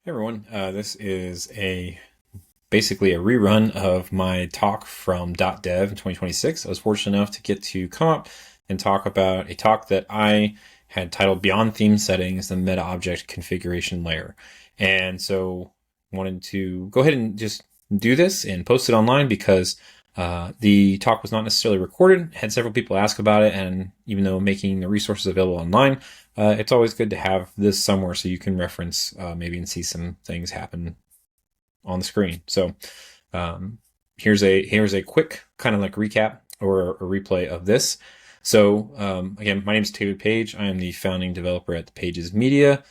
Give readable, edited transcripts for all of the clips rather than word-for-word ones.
Hey everyone, this is basically a rerun of my talk from DotDev in 2026. I was fortunate enough to get to come up and talk about a talk that I had titled Beyond Theme Settings, the Metaobject Configuration Layer. And so wanted to go ahead and just do this and post it online because the talk was not necessarily recorded. Had several people ask about it, and even though making the resources available online, it's always good to have this somewhere so you can reference maybe and see some things happen on the screen. So here's a quick kind of like recap or a replay of this. So again, my name is Taylor Page. I am the founding developer at the Pages Media.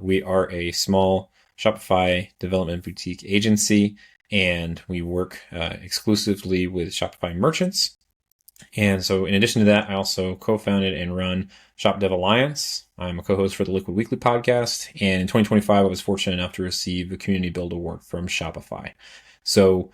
We are a small Shopify development boutique agency, and we work exclusively with Shopify merchants. And so in addition to that, I also co-founded and run Shop Dev Alliance. I'm a co-host for the Liquid Weekly podcast. And in 2025, I was fortunate enough to receive the Community Build Award from Shopify. So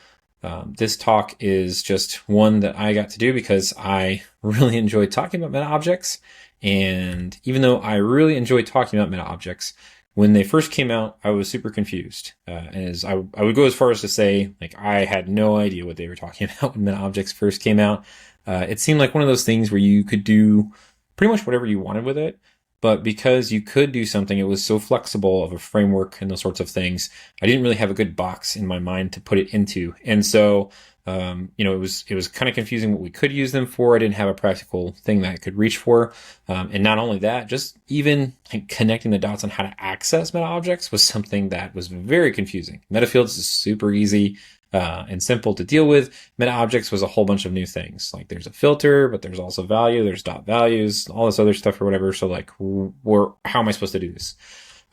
this talk is just one that I got to do because I really enjoyed talking about Metaobjects. And even though I really enjoyed talking about Metaobjects, when they first came out, I was super confused. As I would go as far as to say, like, I had no idea what they were talking about when Metaobjects first came out. It seemed like one of those things where you could do pretty much whatever you wanted with it. But because you could do something, it was so flexible of a framework and those sorts of things, I didn't really have a good box in my mind to put it into. And so, it was kind of confusing what we could use them for. I didn't have a practical thing that I could reach for. And not only that, just even like connecting the dots on how to access Metaobjects was something that was very confusing. Metafields is super easy and simple to deal with. Metaobjects was a whole bunch of new things. Like there's a filter, but there's also value, there's dot values, all this other stuff or whatever. So like, how am I supposed to do this?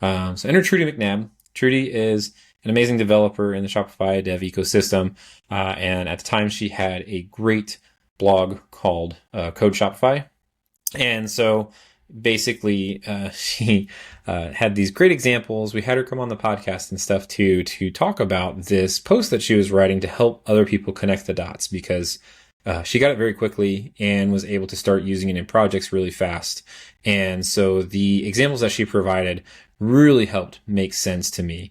So enter Trudy MacNabb. Trudy is an amazing developer in the Shopify dev ecosystem. And at the time she had a great blog called Code Shopify. And so basically she had these great examples. We had her come on the podcast and stuff too to talk about this post that she was writing to help other people connect the dots, because she got it very quickly and was able to start using it in projects really fast. And so the examples that she provided really helped make sense to me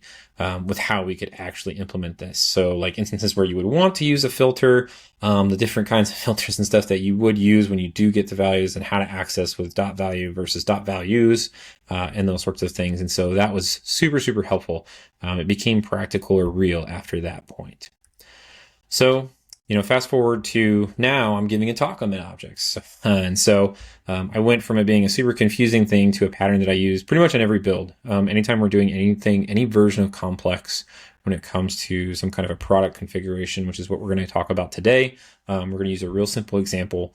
with how we could actually implement this. So like instances where you would want to use a filter, the different kinds of filters and stuff that you would use when you do get the values, and how to access with dot value versus dot values, and those sorts of things. And so that was super, super helpful. It became practical or real after that point. So fast forward to now, I'm giving a talk on Metaobjects. And so I went from it being a super confusing thing to a pattern that I use pretty much on every build. Anytime we're doing anything, any version of complex when it comes to some kind of a product configuration, which is what we're going to talk about today. We're going to use a real simple example,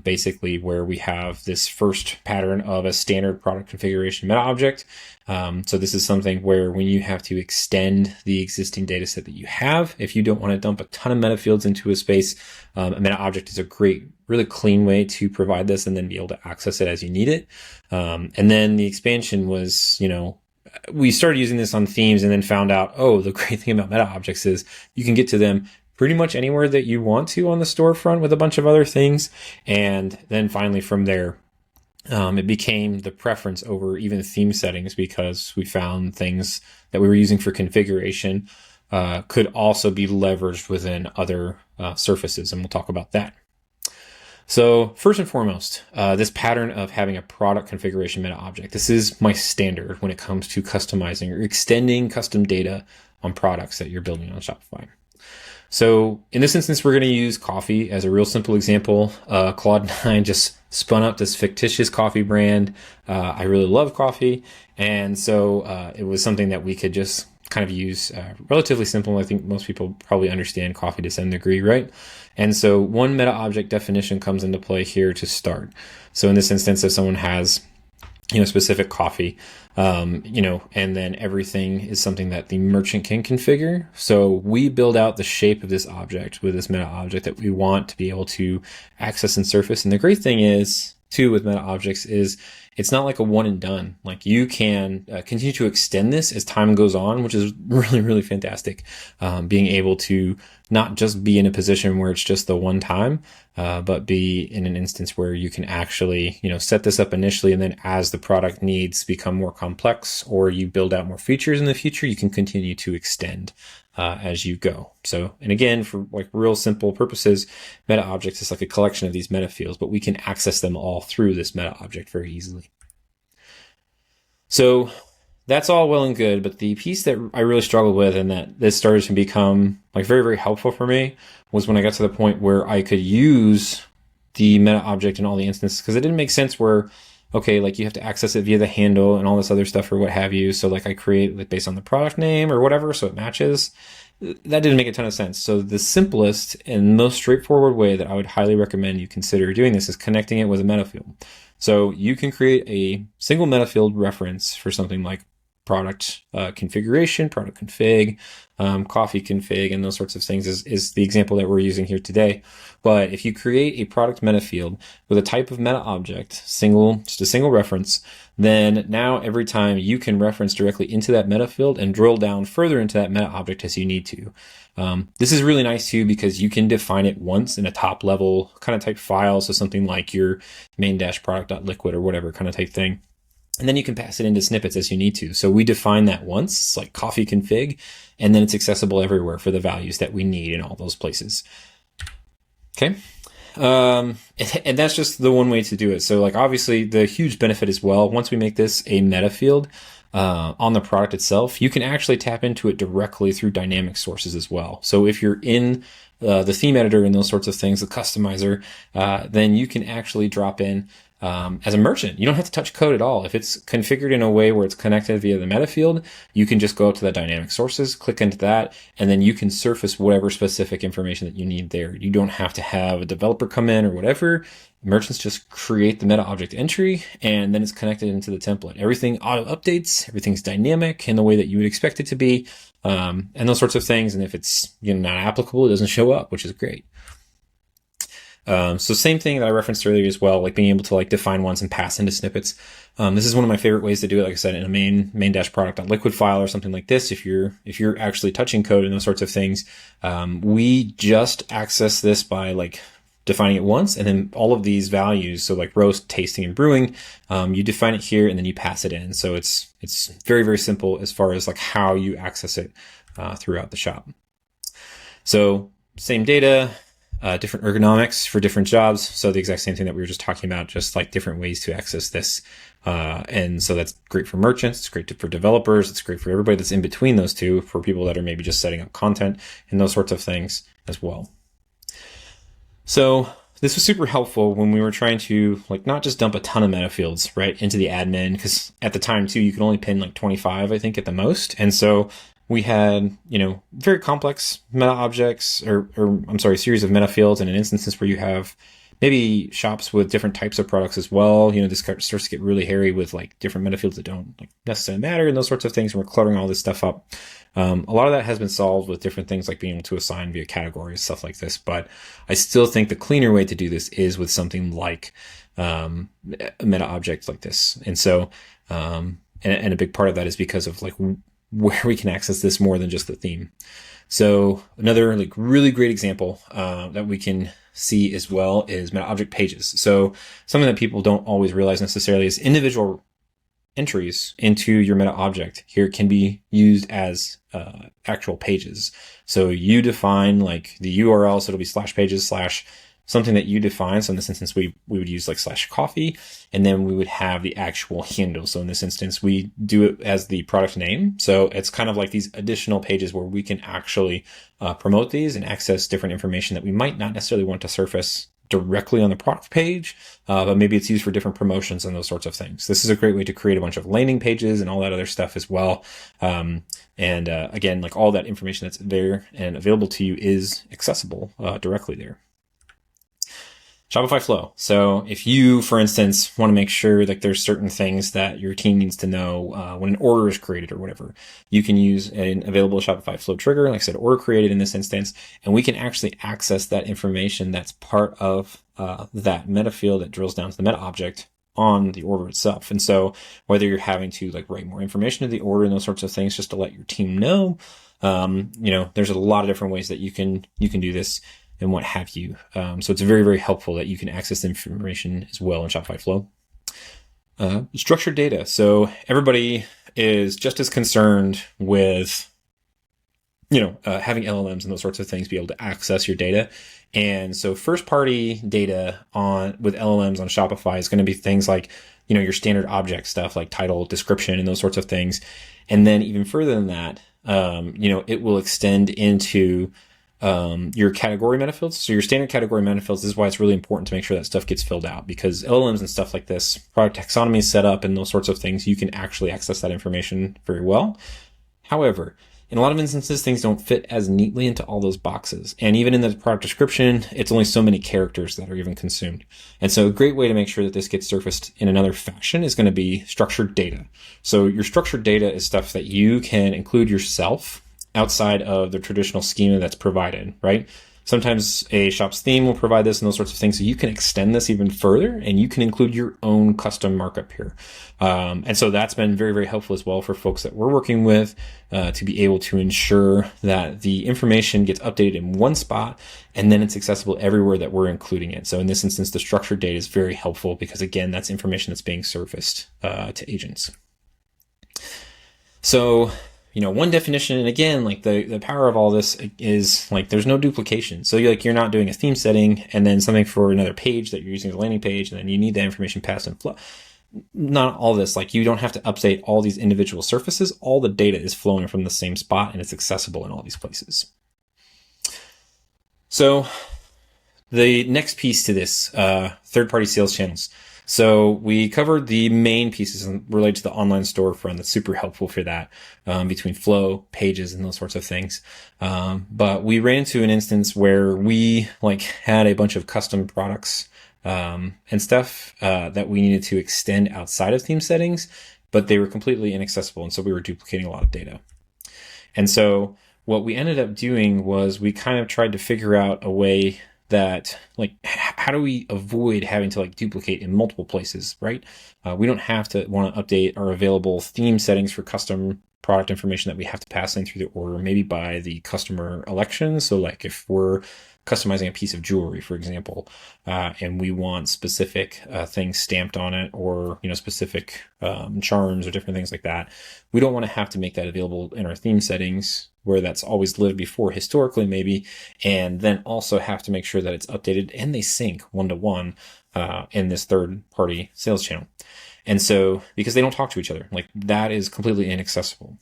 basically where we have this first pattern of a standard product configuration meta object. So this is something where when you have to extend the existing data set that you have, if you don't want to dump a ton of meta fields into a space, a meta object is a great, really clean way to provide this and then be able to access it as you need it. And then the expansion was, we started using this on themes and then found out, the great thing about meta objects is you can get to them pretty much anywhere that you want to on the storefront with a bunch of other things. And then finally from there, it became the preference over even theme settings, because we found things that we were using for configuration could also be leveraged within other surfaces. And we'll talk about that. So first and foremost, this pattern of having a product configuration meta object, this is my standard when it comes to customizing or extending custom data on products that you're building on Shopify. So in this instance, we're going to use coffee as a real simple example. Claude 9 just spun up this fictitious coffee brand. I really love coffee. And so it was something that we could just kind of use relatively simple. I think most people probably understand coffee to some degree, right? And so one meta object definition comes into play here to start. So in this instance, if someone has specific coffee, and then everything is something that the merchant can configure. So we build out the shape of this object with this meta object that we want to be able to access and surface. And the great thing is, too, with meta objects is it's not like a one and done. Like you can continue to extend this as time goes on, which is really, really fantastic. Being able to not just be in a position where it's just the one time, but be in an instance where you can actually, set this up initially, and then as the product needs become more complex or you build out more features in the future, you can continue to extend as you go. So, and again, for like real simple purposes, Metaobjects is like a collection of these metafields, but we can access them all through this Metaobject very easily. So that's all well and good, but the piece that I really struggled with and that this started to become like very, very helpful for me was when I got to the point where I could use the Metaobject in all the instances, because it didn't make sense where, okay, like you have to access it via the handle and all this other stuff or what have you. So like I create like based on the product name or whatever, so it matches. That didn't make a ton of sense. So the simplest and most straightforward way that I would highly recommend you consider doing this is connecting it with a metafield. So you can create a single metafield reference for something like product configuration, product config, coffee config, and those sorts of things is the example that we're using here today. But if you create a product metafield with a type of meta object, just a single reference, then now every time you can reference directly into that metafield and drill down further into that meta object as you need to. This is really nice too, because you can define it once in a top level kind of type file. So something like your main-product.liquid or whatever kind of type thing. And then you can pass it into snippets as you need to. So we define that once, it's like coffee config, and then it's accessible everywhere for the values that we need in all those places. Okay. And that's just the one way to do it. So like obviously the huge benefit as well, once we make this a meta field on the product itself, you can actually tap into it directly through dynamic sources as well. So if you're in the theme editor and those sorts of things, the customizer, then you can actually drop in as a merchant. You don't have to touch code at all. If it's configured in a way where it's connected via the meta field, you can just go up to the dynamic sources, click into that, and then you can surface whatever specific information that you need there. You don't have to have a developer come in or whatever. Merchants just create the meta object entry, and then it's connected into the template. Everything auto updates, everything's dynamic in the way that you would expect it to be, and those sorts of things. And if it's not applicable, it doesn't show up, which is great. So same thing that I referenced earlier as well, like being able to like define ones and pass into snippets. This is one of my favorite ways to do it. Like I said, in a main-product.liquid file or something like this, if you're actually touching code and those sorts of things, we just access this by like defining it once, and then all of these values, so like roast, tasting, and brewing, you define it here and then you pass it in. So it's very, very simple as far as like how you access it throughout the shop. So same data, different ergonomics for different jobs. So the exact same thing that we were just talking about, just like different ways to access this. And so that's great for merchants. It's great for developers. It's great for everybody that's in between those two, for people that are maybe just setting up content and those sorts of things as well. So this was super helpful when we were trying to like not just dump a ton of meta fields right into the admin, because at the time too, you could only pin like 25, I think, at the most. And so we had, very complex meta objects or series of meta fields, and in instances where you have maybe shops with different types of products as well. This starts to get really hairy with like different meta fields that don't like necessarily matter and those sorts of things. And we're cluttering all this stuff up. A lot of that has been solved with different things like being able to assign via categories, stuff like this. But I still think the cleaner way to do this is with something like a meta object like this. And so, and a big part of that is because of like where we can access this more than just the theme. So another like really great example that we can see as well is Metaobject pages. So something that people don't always realize necessarily is individual entries into your Metaobject here can be used as actual pages. So you define like the URL, so it'll be /pages/ something that you define. So in this instance, we would use like /coffee, and then we would have the actual handle. So in this instance, we do it as the product name. So it's kind of like these additional pages where we can actually promote these and access different information that we might not necessarily want to surface directly on the product page, but maybe it's used for different promotions and those sorts of things. This is a great way to create a bunch of landing pages and all that other stuff as well. Again, like all that information that's there and available to you is accessible directly there. Shopify Flow. So if you, for instance, want to make sure that there's certain things that your team needs to know when an order is created or whatever, you can use an available Shopify Flow trigger, like I said, order created in this instance, and we can actually access that information that's part of that meta field that drills down to the meta object on the order itself. And so whether you're having to like write more information to the order and those sorts of things just to let your team know, there's a lot of different ways that you can do this and what have you. So it's very, very helpful that you can access the information as well in Shopify Flow. Structured data. So everybody is just as concerned with having LLMs and those sorts of things be able to access your data. And so first party data with LLMs on Shopify is going to be things like, your standard object stuff like title, description, and those sorts of things. And then even further than that, it will extend into your category metafields. So your standard category metafields, this is why it's really important to make sure that stuff gets filled out, because LLMs and stuff like this, product taxonomy is set up and those sorts of things, you can actually access that information very well. However, in a lot of instances, things don't fit as neatly into all those boxes. And even in the product description, it's only so many characters that are even consumed. And so a great way to make sure that this gets surfaced in another fashion is going to be structured data. So your structured data is stuff that you can include yourself outside of the traditional schema that's provided, right? Sometimes a shop's theme will provide this and those sorts of things. So you can extend this even further and you can include your own custom markup here. And so that's been very, very helpful as well for folks that we're working with to be able to ensure that the information gets updated in one spot and then it's accessible everywhere that we're including it. So in this instance, the structured data is very helpful because, again, that's information that's being surfaced to agents. So one definition, and again, like the power of all this is like there's no duplication. So you're not doing a theme setting and then something for another page that you're using as a landing page, and then you need that information passed in Flow. Not all this, like you don't have to update all these individual surfaces. All the data is flowing from the same spot and it's accessible in all these places. So the next piece to this, third-party sales channels. So we covered the main pieces related to the online storefront. That's super helpful for that, between Flow, pages, and those sorts of things. But we ran into an instance where we had a bunch of custom products and stuff that we needed to extend outside of theme settings, but they were completely inaccessible. And so we were duplicating a lot of data. And so what we ended up doing was we kind of tried to figure out a way that how do we avoid having to duplicate in multiple places, right? We don't have to want to update our available theme settings for custom product information that we have to pass in through the order, maybe by the customer election. So if we're customizing a piece of jewelry, for example, and we want specific things stamped on it, or specific charms or different things like that, we don't want to have to make that available in our theme settings where that's always lived before historically maybe, and then also have to make sure that it's updated and they sync one-to-one in this third-party sales channel. And so because they don't talk to each other, that is completely inaccessible.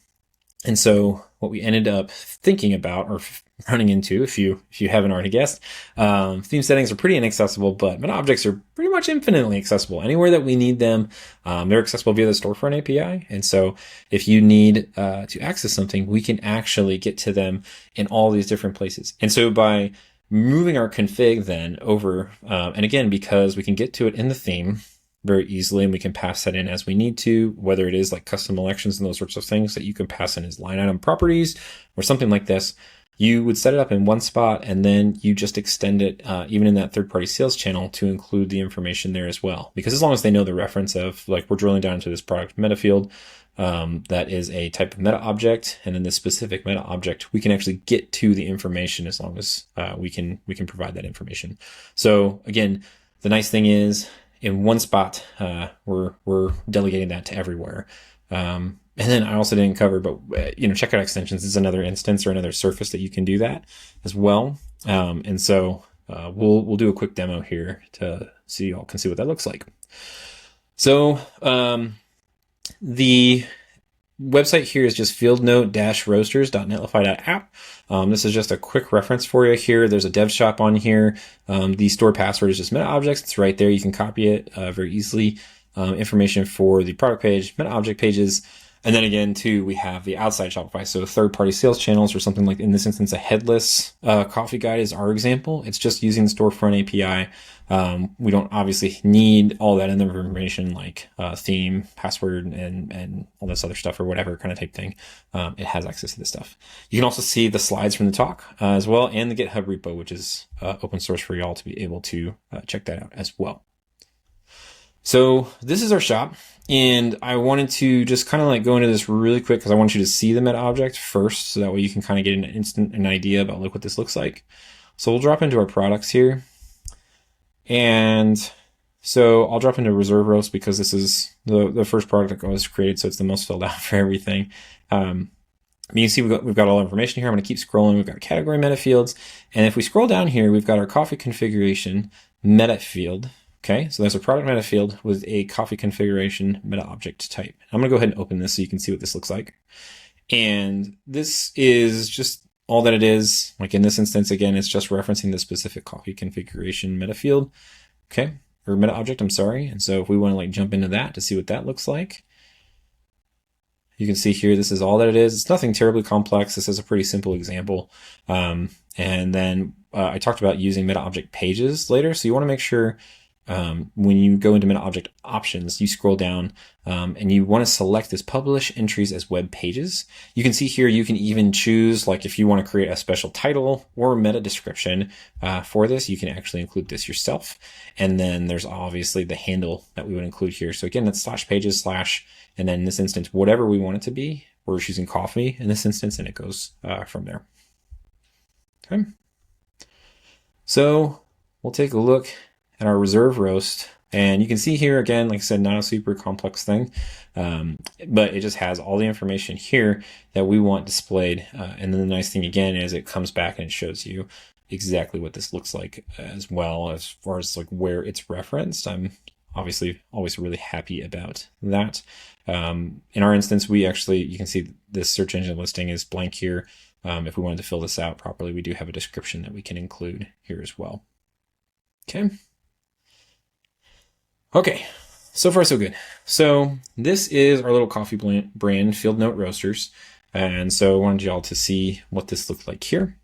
And so what we ended up thinking about, or running into, if you haven't already guessed, theme settings are pretty inaccessible, but Metaobjects are pretty much infinitely accessible. Anywhere that we need them, they're accessible via the Storefront API. And so if you need to access something, we can actually get to them in all these different places. And so by moving our config then over, and again, because we can get to it in the theme very easily, and we can pass that in as we need to, whether it is custom elections and those sorts of things that you can pass in as line item properties or something like this, you would set it up in one spot and then you just extend it even in that third-party sales channel to include the information there as well. Because as long as they know the reference of we're drilling down into this product metafield, that is a type of meta object, and then this specific meta object, we can actually get to the information as long as we can provide that information. So again, the nice thing is, in one spot, we're delegating that to everywhere. And then I also didn't cover, but checkout extensions is another instance or another surface that you can do that as well. And so we'll do a quick demo here to so you all can see what that looks like. So the website here is just fieldnote-roasters.netlify.app. This is just a quick reference for you here. There's a dev shop on here. The store password is just Metaobjects. It's right there. You can copy it very easily. Information for the product page, Metaobject pages. And then again, too, we have the outside Shopify. So third-party sales channels, or something like, in this instance, a headless coffee guide is our example. It's just using the Storefront API. We don't obviously need all that other information like theme, password, and all this other stuff or whatever kind of type thing. It has access to this stuff. You can also see the slides from the talk as well, and the GitHub repo, which is open source for y'all to be able to check that out as well. So this is our shop, and I wanted to just kind of like go into this really quick because I want you to see the Metaobject first, so that way you can kind of get an idea about like what this looks like. So we'll drop into our products here, and so I'll drop into reserve roast because this is the first product that was created, so it's the most filled out for everything. You can see we've got all the information here. I'm going to keep scrolling. We've got category metafields, and if we scroll down here, we've got our coffee configuration metafield. Okay, so there's a product metafield with a coffee configuration Metaobject type. I'm going to go ahead and open this so you can see what this looks like. And this is just all that it is. Like in this instance, again, it's just referencing the specific coffee configuration metafield. Okay, or Metaobject, I'm sorry. And so if we want to like jump into that to see what that looks like, you can see here, this is all that it is. It's nothing terribly complex. This is a pretty simple example. And then I talked about using Metaobject pages later. So you want to make sure when you go into Metaobject options, you scroll down and you want to select this publish entries as web pages. You can see here, you can even choose, like if you want to create a special title or meta description for this, you can actually include this yourself. And then there's obviously the handle that we would include here. So again, that's /pages/ and then in this instance, whatever we want it to be. We're choosing coffee in this instance, and it goes from there. Okay. So we'll take a look at our reserve roast, and you can see here again, like I said, not a super complex thing, but it just has all the information here that we want displayed. And then the nice thing again is it comes back and it shows you exactly what this looks like as well, as far as like where it's referenced. I'm obviously always really happy about that. In our instance, we actually, you can see this search engine listing is blank here. If we wanted to fill this out properly, we do have a description that we can include here as well. Okay. Okay, so far so good. So this is our little coffee brand, Fieldnote Roasters. And so I wanted y'all to see what this looked like here.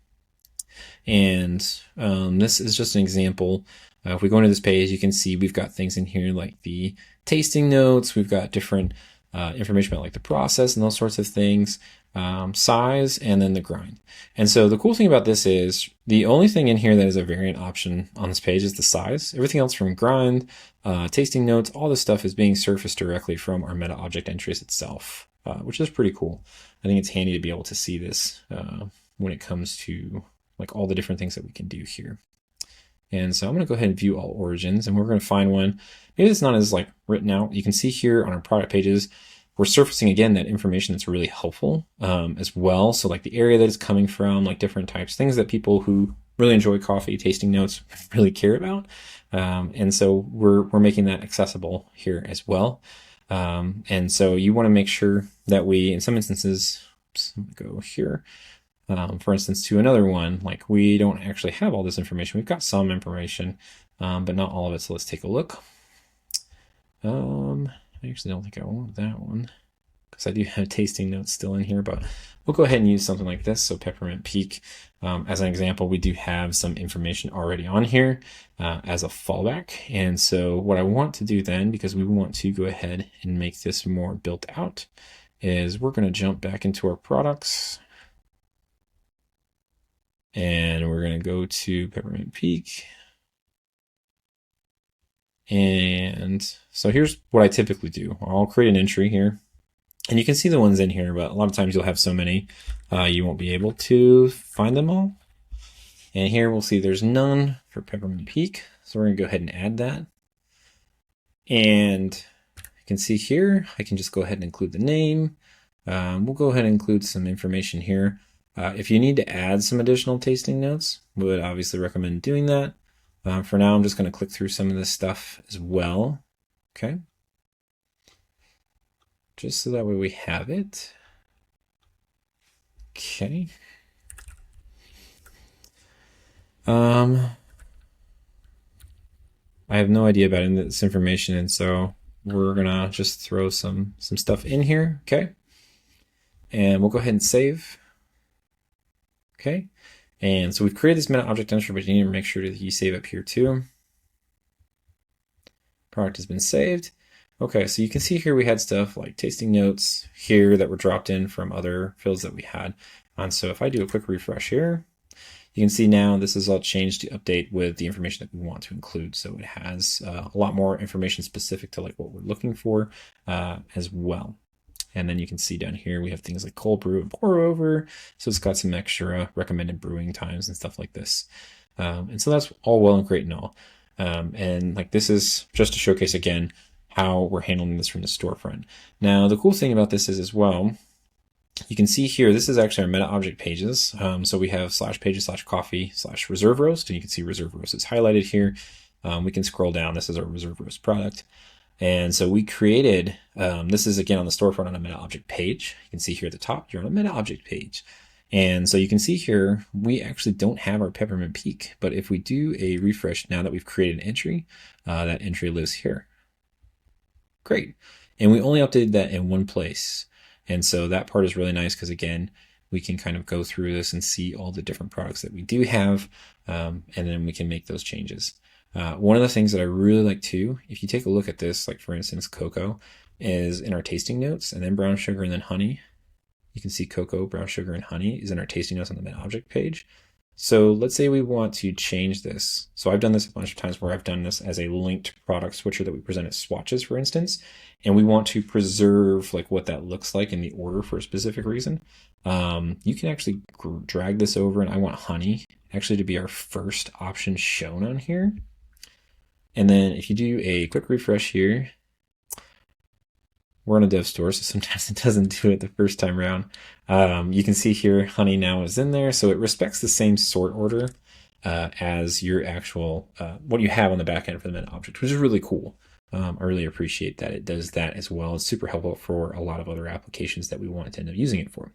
And this is just an example. If we go into this page, you can see we've got things in here like the tasting notes. We've got different information about like the process and those sorts of things, size, and then the grind. And so the cool thing about this is the only thing in here that is a variant option on this page is the size. Everything else from grind, tasting notes, all this stuff is being surfaced directly from our Metaobject entries itself, which is pretty cool. I think it's handy to be able to see this when it comes to like all the different things that we can do here. And so I'm going to go ahead and view all origins, and we're going to find one. Maybe it's not as like written out. You can see here on our product pages, we're surfacing again that information that's really helpful as well. So like the area that it's coming from, like different types, things that people who really enjoy coffee tasting notes really care about. And so we're making that accessible here as well. And so you want to make sure that we, in some instances, oops, I'm gonna go here. For instance, to another one, like we don't actually have all this information. We've got some information, but not all of it. So let's take a look. I actually don't think I want that one because I do have tasting notes still in here, but we'll go ahead and use something like this. So Peppermint Peak, as an example, we do have some information already on here as a fallback. And so what I want to do then, because we want to go ahead and make this more built out, is we're going to jump back into our products. And we're going to go to Peppermint Peak. And so here's what I typically do. I'll create an entry here. And you can see the ones in here, but a lot of times you'll have so many, you won't be able to find them all. And here we'll see there's none for Peppermint Peak. So we're going to go ahead and add that. And you can see here, I can just go ahead and include the name. We'll go ahead and include some information here. If you need to add some additional tasting notes, we would obviously recommend doing that. For now, I'm just going to click through some of this stuff as well. Okay. Just so that way we have it. Okay. I have no idea about this information, and so we're gonna just throw some stuff in here. Okay. And we'll go ahead and save. Okay. And so we've created this Metaobject entry, but you need to make sure that you save up here too. Product has been saved. Okay, so you can see here we had stuff like tasting notes here that were dropped in from other fields that we had. And so if I do a quick refresh here, You can see now this is all changed to update with the information that we want to include. So it has a lot more information specific to like what we're looking for as well. And then you can see down here, we have things like cold brew and pour over. So it's got some extra recommended brewing times and stuff like this. And so that's all well and great and all. And like this is just to showcase again how we're handling this from the storefront. Now, the cool thing about this is as well, you can see here, this is actually our Metaobject pages. So we have /pages/coffee/reserve roast, and you can see reserve roast is highlighted here. We can scroll down. This is our reserve roast product. And so we created, this is again on the storefront on a Metaobject page. You can see here at the top, you're on a Metaobject page. And so you can see here, we actually don't have our peppermint peak, but if we do a refresh now that we've created an entry, that entry lives here. Great. And we only updated that in one place. And so that part is really nice because again, we can kind of go through this and see all the different products that we do have, and then we can make those changes. One of the things that I really like too, if you take a look at this, like for instance, cocoa is in our tasting notes, and then brown sugar and then honey. You can see cocoa, brown sugar, and honey is in our tasting notes on the Metaobject page. So let's say we want to change this. So I've done this a bunch of times where I've done this as a linked product switcher that we present as swatches, for instance, and we want to preserve like what that looks like in the order for a specific reason. You can actually drag this over, and I want honey actually to be our first option shown on here. And then if you do a quick refresh here, we're on a dev store, so sometimes it doesn't do it the first time around. You can see here, honey now is in there. So it respects the same sort order as your actual, what you have on the back end for the Metaobject, which is really cool. I really appreciate that it does that as well. It's super helpful for a lot of other applications that we want to end up using it for.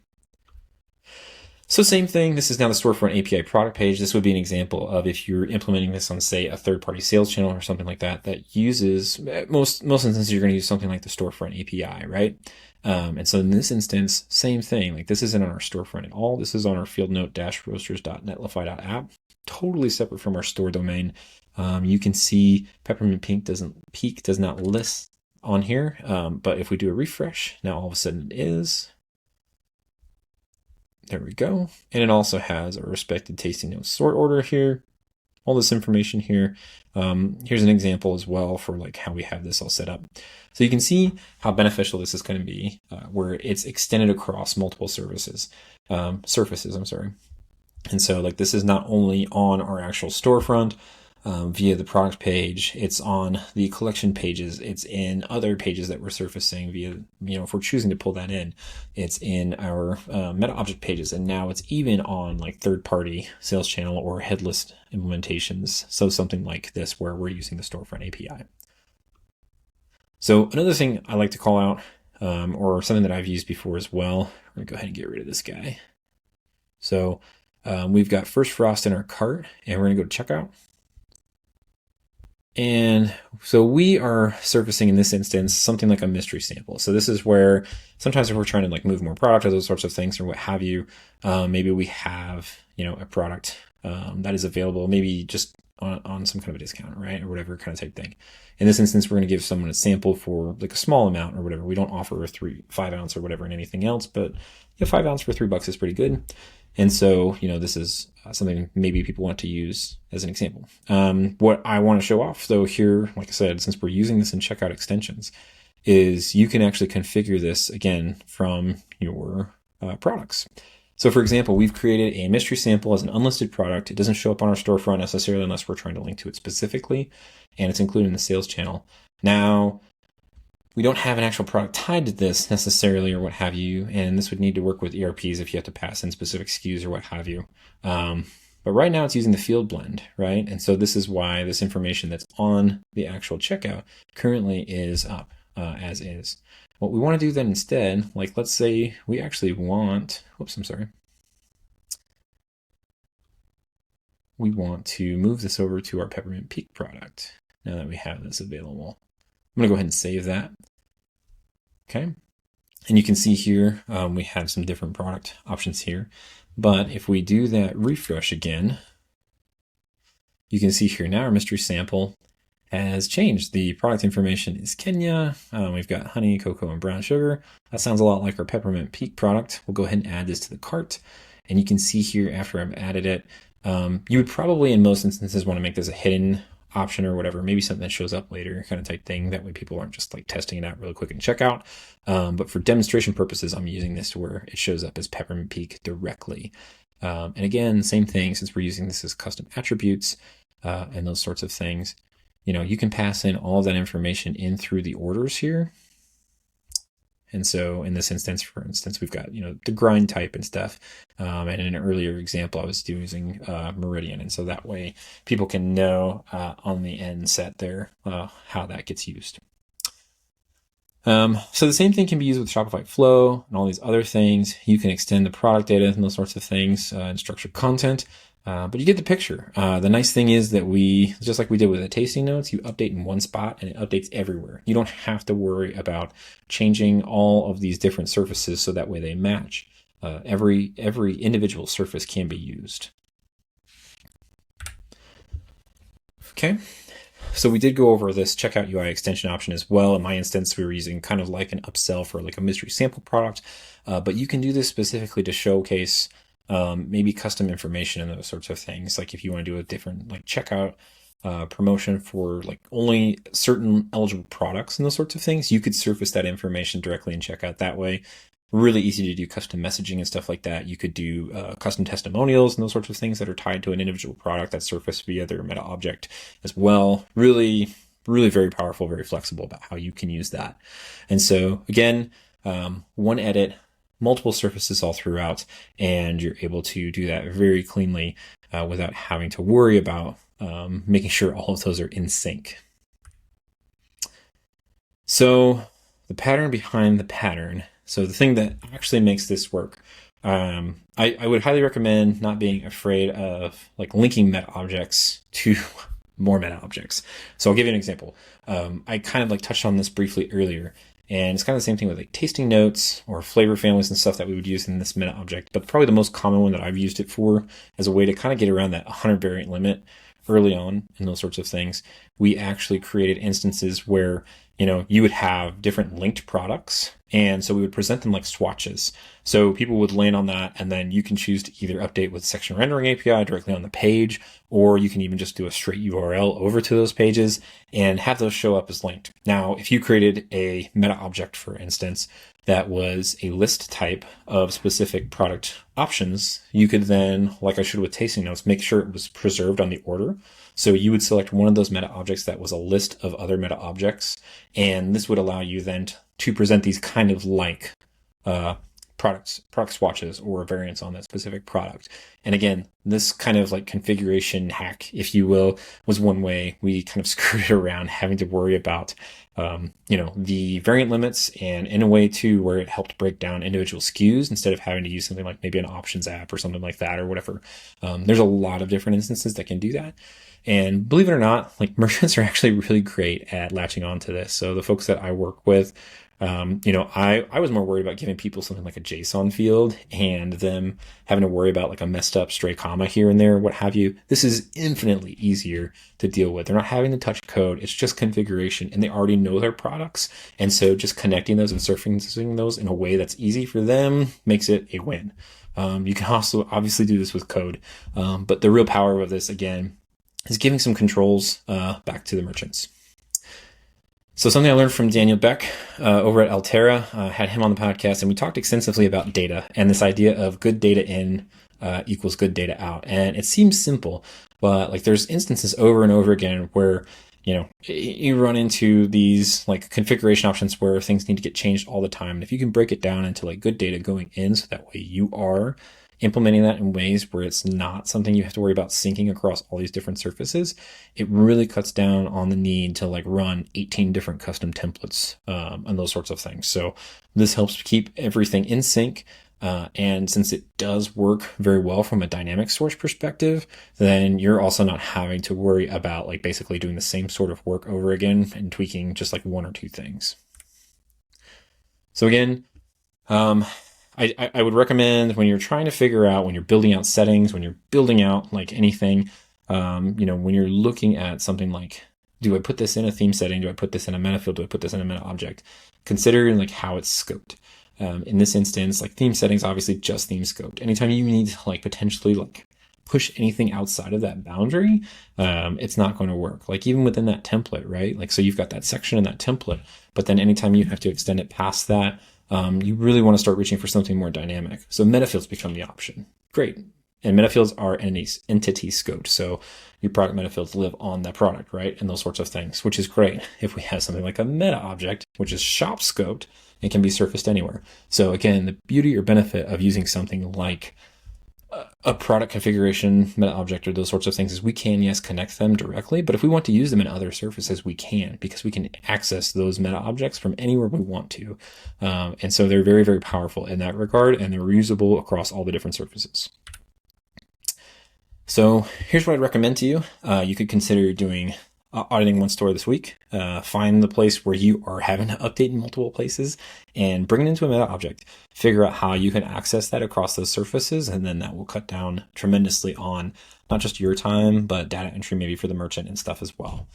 So same thing, this is now the Storefront API product page. This would be an example of if you're implementing this on, say, a third-party sales channel or something like that, that uses, most instances you're going to use something like the Storefront API, right? And so in this instance, same thing, like this isn't on our storefront at all. This is on our fieldnote-roasters.netlify.app, totally separate from our store domain. You can see peppermint peak does not list on here, but if we do a refresh, now all of a sudden it is. There we go. And it also has a respected tasting notes sort order here, all this information here. Here's an example as well for like how we have this all set up. So you can see how beneficial this is going to be, where it's extended across multiple surfaces, I'm sorry. And so like this is not only on our actual storefront via the product page, it's on the collection pages, it's in other pages that we're surfacing via, if we're choosing to pull that in, it's in our Metaobject pages, and now it's even on like third-party sales channel or headless implementations. So something like this where we're using the Storefront API. So another thing I like to call out, or something that I've used before as well, we're gonna go ahead and get rid of this guy. So we've got First Frost in our cart, and we're gonna go to checkout. And so we are surfacing in this instance something like a mystery sample. So this is where sometimes if we're trying to like move more product or those sorts of things or what have you, maybe we have, a product that is available, maybe just on some kind of a discount, right? Or whatever kind of type thing. In this instance, we're going to give someone a sample for like a small amount or whatever. We don't offer a 5 ounce or whatever in anything else, but 5 ounce for $3 is pretty good. And so, this is something maybe people want to use as an example. What I want to show off though here, like I said, since we're using this in checkout extensions, is you can actually configure this again from your products. So for example, we've created a mystery sample as an unlisted product. It doesn't show up on our storefront necessarily unless we're trying to link to it specifically, and it's included in the sales channel. Now, we don't have an actual product tied to this necessarily or what have you, and this would need to work with ERPs if you have to pass in specific SKUs or what have you. But right now it's using the field blend, right? And so this is why this information that's on the actual checkout currently is up as is. What we want to do then instead, like let's say we actually want, we want to move this over to our peppermint peak product now that we have this available. I'm going to go ahead and save that. Okay. And you can see here, we have some different product options here. But if we do that refresh again, you can see here now our mystery sample has changed. The product information is Kenya. We've got honey, cocoa, and brown sugar. That sounds a lot like our peppermint peak product. We'll go ahead and add this to the cart. And you can see here after I've added it, you would probably in most instances want to make this a hidden option or whatever, maybe something that shows up later kind of type thing. That way people aren't just like testing it out really quick in checkout. But for demonstration purposes, I'm using this to where it shows up as Peppermint Peak directly. And again, same thing, since we're using this as custom attributes and those sorts of things, you can pass in all of that information in through the orders here. And so in this instance, for instance, we've got, the grind type and stuff. And in an earlier example, I was using Meridian. And so that way people can know on the end set there how that gets used. So the same thing can be used with Shopify Flow and all these other things. You can extend the product data and those sorts of things and structured content. But you get the picture. The nice thing is that just like we did with the tasting notes, you update in one spot and it updates everywhere. You don't have to worry about changing all of these different surfaces so that way they match. Every individual surface can be used. Okay. So we did go over this checkout UI extension option as well. In my instance, we were using kind of like an upsell for like a mystery sample product. But you can do this specifically to showcase maybe custom information and those sorts of things. Like if you want to do a different like checkout promotion for like only certain eligible products and those sorts of things, you could surface that information directly in checkout that way. Really easy to do custom messaging and stuff like that. You could do custom testimonials and those sorts of things that are tied to an individual product that surface via their Metaobject as well. Really, really very powerful, very flexible about how you can use that. And so again, one edit, multiple surfaces all throughout, and you're able to do that very cleanly without having to worry about making sure all of those are in sync. So the pattern behind the pattern. So the thing that actually makes this work, I would highly recommend not being afraid of like linking Metaobjects to more Metaobjects. So I'll give you an example. I kind of like touched on this briefly earlier. And it's kind of the same thing with like tasting notes or flavor families and stuff that we would use in this Metaobject. But probably the most common one that I've used it for as a way to kind of get around that 100 variant limit early on and those sorts of things. We actually created instances where, you would have different linked products. And so we would present them like swatches. So people would land on that, and then you can choose to either update with section rendering API directly on the page, or you can even just do a straight URL over to those pages and have those show up as linked. Now, if you created a Metaobject, for instance, that was a list type of specific product options, you could then, like I should with tasting notes, make sure it was preserved on the order. So you would select one of those Metaobjects that was a list of other Metaobjects, and this would allow you then to present these kind of like product swatches or variants on that specific product. And again, this kind of like configuration hack, if you will, was one way we kind of screwed around having to worry about the variant limits, and in a way too where it helped break down individual SKUs instead of having to use something like maybe an options app or something like that or whatever. There's a lot of different instances that can do that. And believe it or not, like merchants are actually really great at latching onto this. So the folks that I work with, I was more worried about giving people something like a JSON field and them having to worry about like a messed up stray comma here and there, what have you. This is infinitely easier to deal with. They're not having to touch code. It's just configuration, and they already know their products. And so just connecting those and surfacing those in a way that's easy for them makes it a win. You can also obviously do this with code. But the real power of this, again, is giving some controls back to the merchants. So something I learned from Daniel Beck over at Altera, had him on the podcast, and we talked extensively about data and this idea of good data in equals good data out. And it seems simple, but like there's instances over and over again where, you run into these like configuration options where things need to get changed all the time. And if you can break it down into like good data going in, so that way you are implementing that in ways where it's not something you have to worry about syncing across all these different surfaces, it really cuts down on the need to like run 18 different custom templates and those sorts of things. So this helps keep everything in sync. And since it does work very well from a dynamic source perspective, then you're also not having to worry about like basically doing the same sort of work over again and tweaking just like one or two things. So again, I would recommend when you're trying to figure out, when you're building out settings, when you're building out like anything, when you're looking at something like, do I put this in a theme setting? Do I put this in a metafield? Do I put this in a Metaobject? Consider like how it's scoped. In this instance, like theme settings, obviously just theme scoped. Anytime you need to like potentially like push anything outside of that boundary, it's not going to work. Like even within that template, right? Like, so you've got that section in that template, but then anytime you have to extend it past that, you really want to start reaching for something more dynamic. So metafields become the option. Great. And metafields are entity scoped. So your product metafields live on that product, right? And those sorts of things, which is great. If we have something like a meta object, which is shop scoped, it can be surfaced anywhere. So again, the beauty or benefit of using something like a product configuration meta object or those sorts of things is we can, yes, connect them directly, but if we want to use them in other surfaces, we can, because we can access those meta objects from anywhere we want to. And so they're very, very powerful in that regard, and they're reusable across all the different surfaces. So here's what I'd recommend to you. You could consider doing auditing one store this week. Find the place where you are having to update in multiple places and bring it into a meta object. Figure out how you can access that across those surfaces, and then that will cut down tremendously on not just your time, but data entry maybe for the merchant and stuff as well.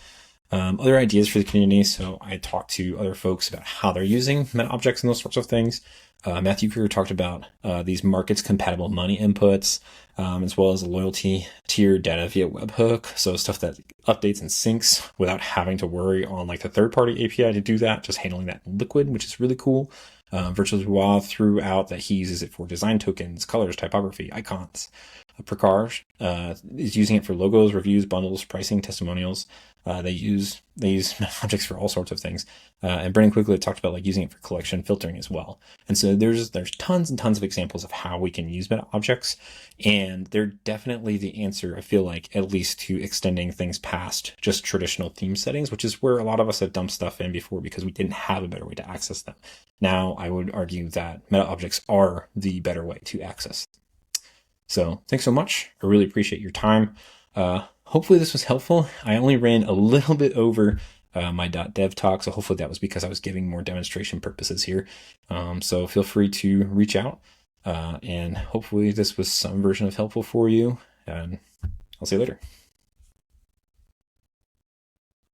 Other ideas for the community. So I talked to other folks about how they're using meta objects and those sorts of things. Matthew Kruger talked about these markets compatible money inputs, as well as loyalty tier data via webhook. So stuff that updates and syncs without having to worry on like the third-party API to do that, just handling that in Liquid, which is really cool. Virtual Duo throughout that he uses it for design tokens, colors, typography, icons. Prakar is using it for logos, reviews, bundles, pricing, testimonials. They use objects for all sorts of things. And Brendan Quigley talked about like using it for collection filtering as well. And so there's tons and tons of examples of how we can use meta objects, and they're definitely the answer, I feel like, at least to extending things past just traditional theme settings, which is where a lot of us have dumped stuff in before because we didn't have a better way to access them. Now I would argue that meta objects are the better way to access them. So thanks so much. I really appreciate your time. Hopefully this was helpful. I only ran a little bit over my .dev talk, so hopefully that was because I was giving more demonstration purposes here. So feel free to reach out, and hopefully this was some version of helpful for you, and I'll see you later.